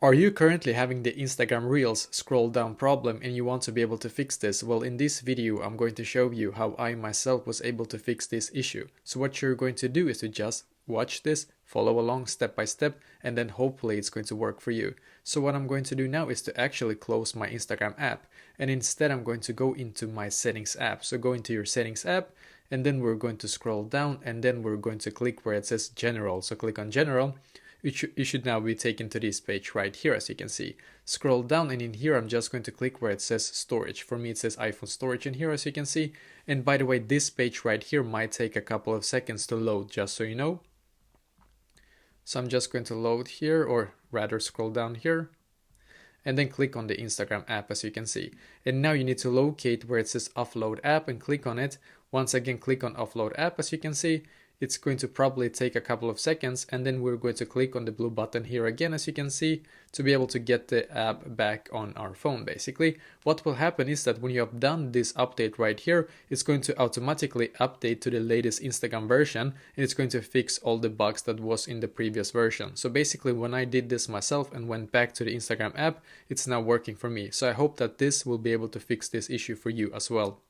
Are you currently having the Instagram Reels scroll down problem and you want to be able to fix this? Well, in this video, I'm going to show you how I myself was able to fix this issue. So what you're going to do is to just watch this, follow along step by step, and then hopefully it's going to work for you. So what I'm going to do now is to actually close my Instagram app, and instead I'm going to go into my settings app. So go into your settings app, and then we're going to scroll down, and then we're going to click where it says general. So click on general. You should now be taken to this page right here, as you can see. Scroll down, and in here I'm just going to click where it says storage. For me it says iPhone storage in here, as you can see. And by the way, this page right here might take a couple of seconds to load, just so you know. So I'm just going to load here, or rather scroll down here, and then click on the Instagram app, as you can see. And now you need to locate where it says Offload app and click on it. Once again, click on Offload app, as you can see. It's going to probably take a couple of seconds, and then we're going to click on the blue button here again, as you can see, to be able to get the app back on our phone. Basically, what will happen is that when you have done this update right here, it's going to automatically update to the latest Instagram version, and it's going to fix all the bugs that was in the previous version. So basically, when I did this myself and went back to the Instagram app, it's now working for me. So I hope that this will be able to fix this issue for you as well.